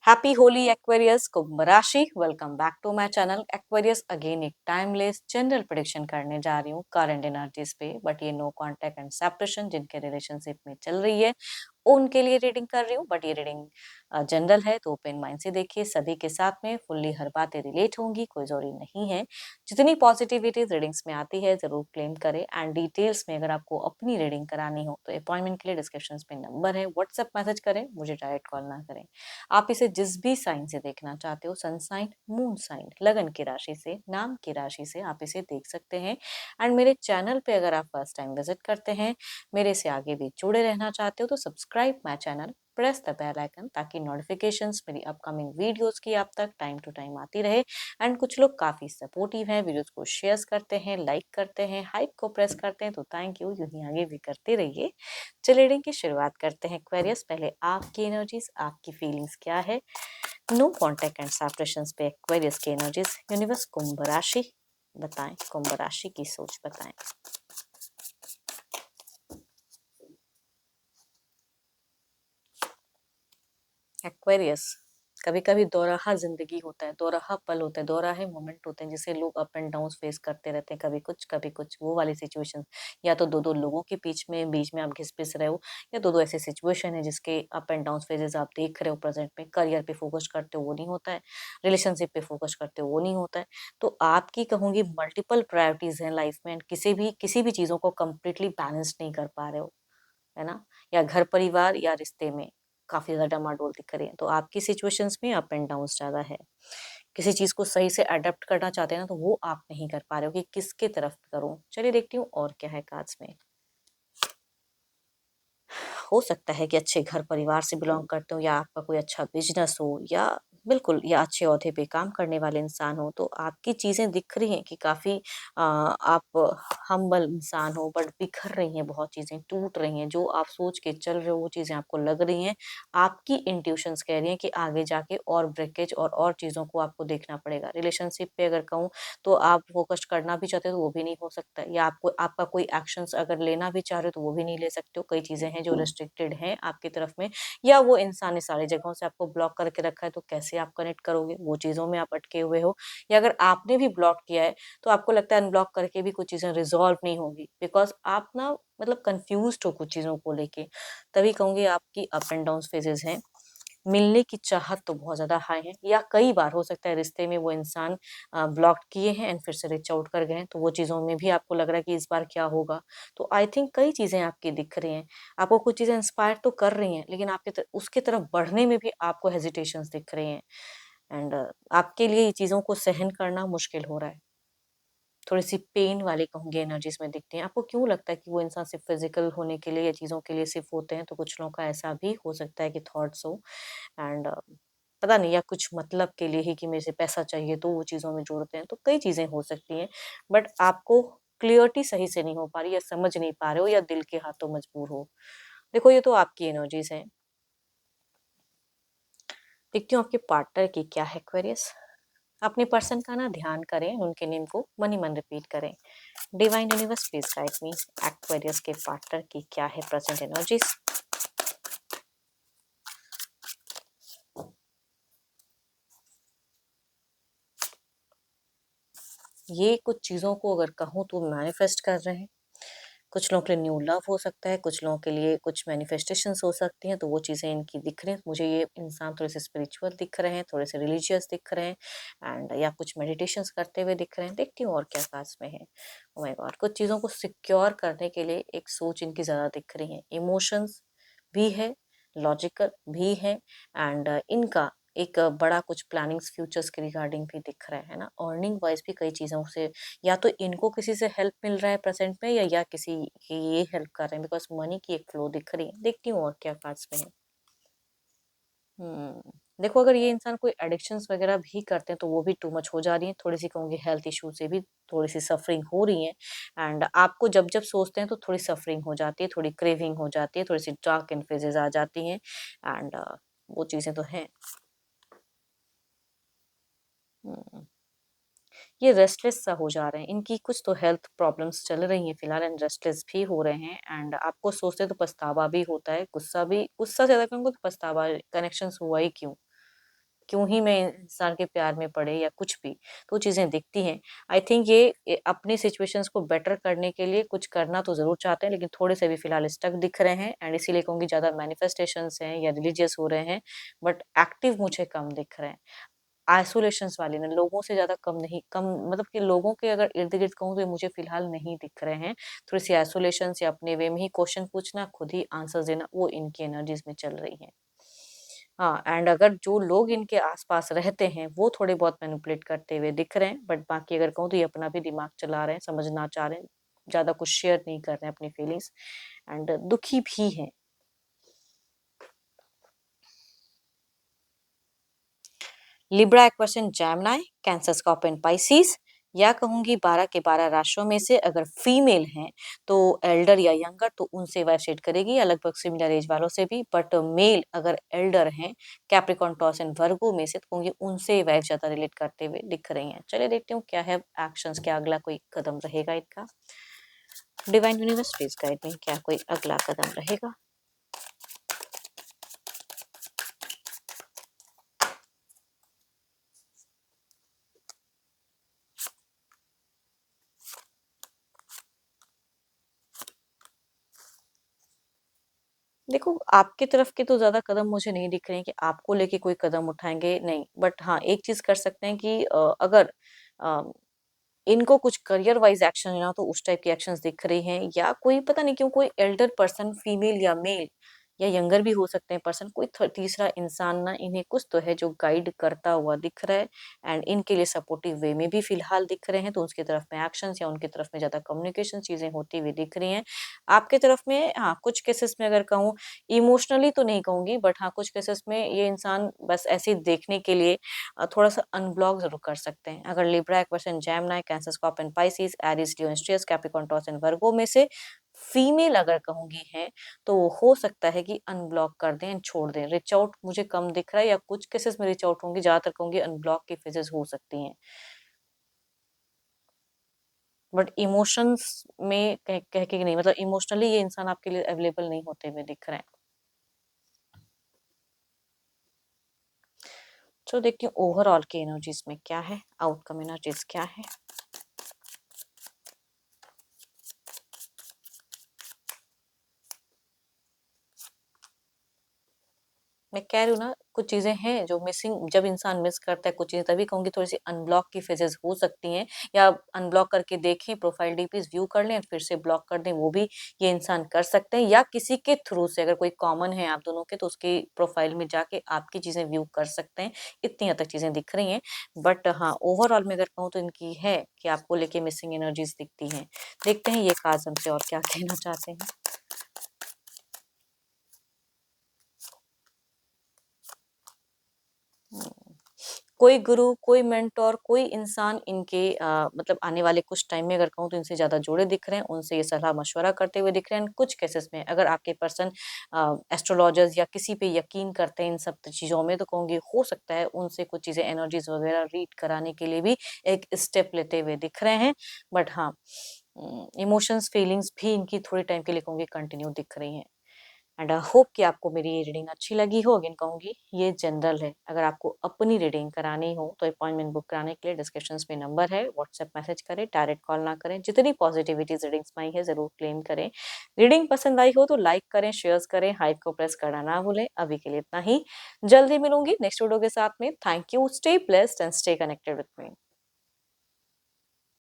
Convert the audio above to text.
Happy Holi Aquarius कुंभ राशि। Welcome back to my channel Aquarius. Again एक टाइमलेस जनरल प्रेडिक्शन करने जा रही हूँ करंट एनर्जीज पे, बट ये नो कांटेक्ट एंड सेपरेशन जिनके रिलेशनशिप में चल रही है उनके लिए रीडिंग कर रही हूँ। बट ये रीडिंग जनरल है तो ओपन माइंड से देखिए। सभी के साथ में फुल्ली हर बातें रिलेट होंगी, कोई जरूरी नहीं है। जितनी पॉजिटिविटी रीडिंग्स में आती है जरूर क्लेम करें। एंड डिटेल्स में अगर आपको अपनी रीडिंग करानी हो तो अपॉइंटमेंट के लिए डिस्क्रिप्शन में नंबर है, व्हाट्सएप मैसेज करें, मुझे डायरेक्ट कॉल ना करें। आप इसे जिस भी साइन से देखना चाहते हो, सन साइन, मून साइन, लगन की राशि से, नाम की राशि से आप इसे देख सकते हैं। एंड मेरे चैनल पे अगर आप फर्स्ट टाइम विजिट करते हैं, मेरे से आगे भी जुड़े रहना चाहते हो तो subscribe my channel, press the bell icon ताकि नोटिफिकेशंस मेरी अपकमिंग वीडियोस की आप तक टाइम टू टाइम आती रहे। एंड कुछ लोग काफी सपोर्टिव हैं, वीडियोस को शेयर करते हैं, लाइक करते हैं, हाइप को प्रेस करते हैं, तो थैंक यू, यूं ही आगे भी करते रहिए। चलिए रीडिंग की शुरुआत करते हैं एक्वेरियस। पहले आपकी एनर्जीज, आपकी फीलिंग्स क्या है। नो कॉन्टेक्ट एंड सेपरेशंस पे एक्वेरियस की एनर्जीज। यूनिवर्स कुंभ राशि बताएं, कुंभ राशि की सोच बताएं। एक्वेरियस, कभी कभी दोराहा जिंदगी होता है, दोराहा पल होता है, दोराहे मोमेंट होते हैं जिसे लोग अप एंड डाउन फेस करते रहते हैं, कभी कुछ वो वाली सिचुएशन। या तो दो दो लोगों के बीच में आप घिस पिस रहे हो, या दो दो ऐसे सिचुएशन है जिसके अप एंड डाउन फेजेस आप देख रहे हो प्रेजेंट में। करियर पे फोकस करते हो वो नहीं होता है, रिलेशनशिप पे फोकस करते हो वो नहीं होता है। तो आपकी कहूंगी मल्टीपल प्रायोरिटीज हैं लाइफ में, किसी भी चीजों को कंप्लीटली बैलेंस नहीं कर पा रहे हो, है ना। या घर परिवार या रिश्ते में काफी ज्यादा डामाडोल दिख रही है, तो आपकी सिचुएशंस में अप एंड डाउन ज्यादा है। किसी चीज को सही से अडेप्ट करना चाहते हैं ना, तो वो आप नहीं कर पा रहे हो कि किसके तरफ करूं। चलिए देखती हूँ और क्या है कार्ड्स में। हो सकता है कि अच्छे घर परिवार से बिलोंग करते हो, या आपका कोई अच्छा बिजनेस हो, या बिल्कुल या अच्छे ओहदे पे काम करने वाले इंसान हो, तो आपकी चीजें दिख रही हैं कि काफी आप हम्बल इंसान हो, बट बिखर रही हैं, बहुत चीजें टूट रही हैं। जो आप सोच के चल रहे हो वो चीजें आपको लग रही हैं। आपकी इंट्यूशंस कह रही हैं कि आगे जाके और ब्रेकेज और चीजों को आपको देखना पड़ेगा। रिलेशनशिप पे अगर कहूँ तो आप फोकस करना भी चाहते हो तो वो भी नहीं हो सकता, या आपको आपका कोई एक्शंस अगर लेना भी चाह रहे हो तो वो भी नहीं ले सकते हो। कई चीजें हैं जो रिस्ट्रिक्टेड हैं आपकी तरफ में, या वो इंसान इस सारी जगहों से आपको ब्लॉक करके रखा है, तो कैसे आप कनेक्ट करोगे, वो चीजों में आप अटके हुए हो। या अगर आपने भी ब्लॉक किया है तो आपको लगता है अनब्लॉक करके भी कुछ चीजें रिजॉल्व नहीं होगी, बिकॉज आप ना मतलब कंफ्यूज हो कुछ चीजों को लेके। तभी कहूंगी आपकी अप एंड डाउन फेजेस हैं। मिलने की चाहत तो बहुत ज्यादा हाई है, या कई बार हो सकता है रिश्ते में वो इंसान ब्लॉक किए हैं एंड फिर से रीच आउट कर गए हैं, तो वो चीजों में भी आपको लग रहा है कि इस बार क्या होगा। तो आई थिंक कई चीजें आपकी दिख रही हैं। आपको कुछ चीजें इंस्पायर तो कर रही हैं, लेकिन उसके तरफ बढ़ने में भी आपको हेजिटेशंस दिख रही हैं। एंड आपके लिए ये चीजों को सहन करना मुश्किल हो रहा है। थोड़ी सी पेन वाली कहूंगी एनर्जीज में दिखती हैं। आपको क्यों लगता है कि वो इंसान सिर्फ फिजिकल होने के लिए या चीजों के लिए सिर्फ होते हैं, तो कुछ लोगों का ऐसा भी हो सकता है कि थॉट्स हो। एंड पता नहीं, या कुछ मतलब के लिए ही कि मेरे से पैसा चाहिए तो वो चीजों में जोड़ते हैं, तो कई चीजें हो सकती हैं। बट आपको क्लियरिटी सही से नहीं हो पा रही, या समझ नहीं पा रहे हो, या दिल के हाथों मजबूर हो। देखो ये तो आपकी एनर्जीज हैं। देखती हूँ आपके पार्टनर की क्या है क्वेरीज। अपने पर्सन का ना ध्यान करें, उनके नेम को मन ही मन रिपीट करें। Divine universe please guide me, Aquarius के पार्टनर की क्या है प्रेजेंट एनर्जीज। ये कुछ चीजों को अगर कहूँ तो मैनिफेस्ट कर रहे हैं। कुछ लोगों के लिए न्यू लव हो सकता है, कुछ लोगों के लिए कुछ मैनिफेस्टेशंस हो सकती हैं, तो वो चीज़ें इनकी दिख रही हैं मुझे। ये इंसान थोड़े से स्पिरिचुअल दिख रहे हैं, थोड़े से रिलीजियस दिख रहे हैं, एंड या कुछ मेडिटेशंस करते हुए दिख रहे हैं। देखती हूँ और क्या पास में है। ओह माय गॉड, कुछ चीज़ों को सिक्योर करने के लिए एक सोच इनकी ज़्यादा दिख रही है। इमोशंस भी है, लॉजिकल भी है, एंड इनका एक बड़ा कुछ प्लानिंग्स फ्यूचर्स के रिगार्डिंग भी दिख रहा है ना। अर्निंग वाइज भी कई चीज़ों से, या तो इनको किसी से हेल्प मिल रहा है प्रेजेंट में, या किसी की ये हेल्प कर रहे हैं, बिकॉज मनी की एक फ्लो दिख रही है। देखती हूँ और क्या कार्ड्स में है। देखो अगर ये इंसान कोई एडिक्शंस वगैरह भी करते हैं तो वो भी टू मच हो जा रही है। थोड़ी सी कहूँगी हेल्थ इशू से भी थोड़ी सी सफरिंग हो रही है। एंड आपको जब जब सोचते हैं तो थोड़ी सफरिंग हो जाती है, थोड़ी क्रेविंग हो जाती है, थोड़ी सी डार्क इन फेजेस आ जाती हैं। एंड वो चीज़ें तो हैं। हम्म, ये रेस्टलेस सा हो जा रहे हैं। इनकी कुछ तो हेल्थ प्रॉब्लम्स चल रही हैं फिलहाल, एंड रेस्टलेस भी हो रहे हैं। एंड आपको सोचते हैं तो पछतावा भी होता है, गुस्सा भी, गुस्सा ज्यादा करूँगा तो पछतावा, कनेक्शन हुआ ही क्यों। क्यों ही मैं इंसान के प्यार में पड़े या कुछ भी, तो चीज़ें दिखती हैं। आई थिंक ये अपनी सिचुएशंस को बेटर करने के लिए कुछ करना तो ज़रूर चाहते हैं, लेकिन थोड़े से भी फिलहाल स्टक दिख रहे हैं एंड इसीलिए कहूँगी ज़्यादा मैनिफेस्टेशंस हैं या रिलीजियस हो रहे हैं, बट एक्टिव मुझे कम दिख रहे हैं। आइसोलेशंस वाले में लोगों से ज़्यादा कम नहीं, कम मतलब कि लोगों के अगर इर्द-गिर्द कहूँ तो ये मुझे फ़िलहाल नहीं दिख रहे हैं। थोड़ी-सी आइसोलेशंस या अपने वे में ही क्वेश्चन पूछना, खुद ही आंसर्स देना, वो इनकी एनर्जीज़ में चल रही हैं। हाँ, एंड अगर जो लोग इनके आस-पास रहते हैं, वो थोड़े बहुत मैनिपुलेट करते हुए दिख रहे हैं, बट बाकी अगर कहूँ तो ये अपना भी दिमाग चला रहे हैं, समझना चाह रहे हैं, ज़्यादा कुछ शेयर नहीं कर रहे हैं अपनी फीलिंग्स एंड दुखी भी हैं। Libra equation Gemini, Cancer Scorpio Pisces, या कहूँगी 12 के 12 राशियों में से अगर फीमेल हैं तो एल्डर या यंगर तो उनसे वाइब शेड करेगी या लगभग सिमिलर एज वालों से भी, बट मेल अगर एल्डर हैं कैप्रिकॉर्न, टॉरस एंड वर्गो में से, तो कहूँगी उनसे वाइब ज़्यादा रिलेट करते हुए दिख रही हैं। चलिए देखते हूँ क्या है एक्शंस, क्या अगला कोई कदम रहेगा इनका। Divine universe please guide me, क्या कोई अगला कदम रहेगा। देखो, आपकी तरफ के तो ज़्यादा कदम मुझे नहीं दिख रहे हैं कि आपको लेके कोई कदम उठाएँगे, नहीं। बट हाँ, एक चीज़ कर सकते हैं कि अगर अ, इनको कुछ करियर वाइज़ एक्शन लेना हो तो उस टाइप के एक्शंस दिख रहे हैं, या कोई पता नहीं क्यों कोई एल्डर पर्सन फीमेल या मेल या यंगर भी हो सकते हैं पर्सन, कोई तीसरा इंसान ना इन्हें कुछ तो है जो गाइड करता हुआ दिख रहा है एंड इनके लिए सपोर्टिव वे में भी फिलहाल दिख रहे हैं, तो उसकी तरफ में एक्शंस या उनकी तरफ में ज़्यादा कम्युनिकेशन चीज़ें होती हुई दिख रही हैं। आपके तरफ में हाँ, कुछ केसेस में अगर कहूँ, इमोशनली तो नहीं कहूँगी, बट हाँ, कुछ केसेस में ये इंसान बस ऐसे ही देखने के लिए थोड़ा-सा अनब्लॉक ज़रूर कर सकते हैं। अगर Libra, Aquarius, Gemini, Cancer, Scorpio, Pisces, Aries, Leo, Sagittarius, Capricorn, Taurus and Virgo में से फीमेल अगर कहूँगी हैं, तो हो सकता है कि अनब्लॉक कर दें एंड छोड़ दें। रीच आउट मुझे कम दिख रहा है, या कुछ केसेस में रीच आउट होंगी, ज़्यादातर कहूँगी अनब्लॉक की फेजेज़ हो सकती हैं। बट इमोशंस में कह कह के नहीं, मतलब इमोशनली ये इंसान आपके लिए अवेलेबल नहीं होते हुए दिख रहे हैं। तो देखती हूँ ओवरऑल की एनर्जीज़ में क्या है, आउटकम एनर्जीज़ क्या है। मैं कह रही हूँ ना, कुछ चीज़ें हैं जो मिसिंग, जब इंसान मिस करता है कुछ चीज़ें, तभी कहूँगी थोड़ी-सी अनब्लॉक की फेजेज़ हो सकती हैं, या अनब्लॉक करके देखें, प्रोफाइल डीपीज़ व्यू कर लें, फिर से ब्लॉक कर दें, वो भी ये इंसान कर सकते हैं, या किसी के थ्रू से अगर कोई कॉमन है आप दोनों के, तो उसकी प्रोफाइल में जाके आपकी चीज़ें व्यू कर सकते हैं। इतनी हद तक चीज़ें दिख रही हैं। बट हाँ, ओवरऑल में अगर कहूँ तो इनकी है कि आपको लेके मिसिंग एनर्जीज़ दिखती हैं। देखते हैं ये कार्ड्स हमसे और क्या कहना चाहते हैं। हुँ। कोई गुरु, कोई मेंटर, कोई इंसान इनके मतलब आने वाले कुछ टाइम में अगर कहूँ तो इनसे ज़्यादा जुड़े दिख रहे हैं, उनसे ये सलाह-मशवरा करते हुए दिख रहे हैं। कुछ केसेस में अगर आपके पर्सन एस्ट्रोलॉजर्स या किसी पे यकीन करते हैं इन सब चीज़ों में, तो कहूँगी हो सकता है उनसे कुछ चीज़ें एनर्जीज़ वगैरह रीड कराने के लिए भी एक स्टेप लेते हुए दिख रहे हैं। बट हाँ, इमोशंस, फीलिंग्स भी इनकी थोड़े टाइम के लिए कहूँगी कंटिन्यू दिख रही हैं। एंड आई होप कि आपको मेरी ये रीडिंग अच्छी लगी हो। अगेन कहूँगी ये जनरल है। अगर आपको अपनी रीडिंग करानी हो तो अपॉइंटमेंट बुक कराने के लिए डिस्क्रिप्शंस में नंबर है, व्हाट्सएप मैसेज करें, डायरेक्ट कॉल ना करें। जितनी पॉजिटिविटीज़ रीडिंग्स में आई है ज़रूर क्लेम करें। रीडिंग पसंद आई हो तो लाइक करें, शेयर्स करें, हाइप को प्रेस करना ना भूलें। अभी के लिए इतना ही। जल्दी मिलूंगी नेक्स्ट वीडियो के साथ में। Thank you, stay blessed and stay connected with me.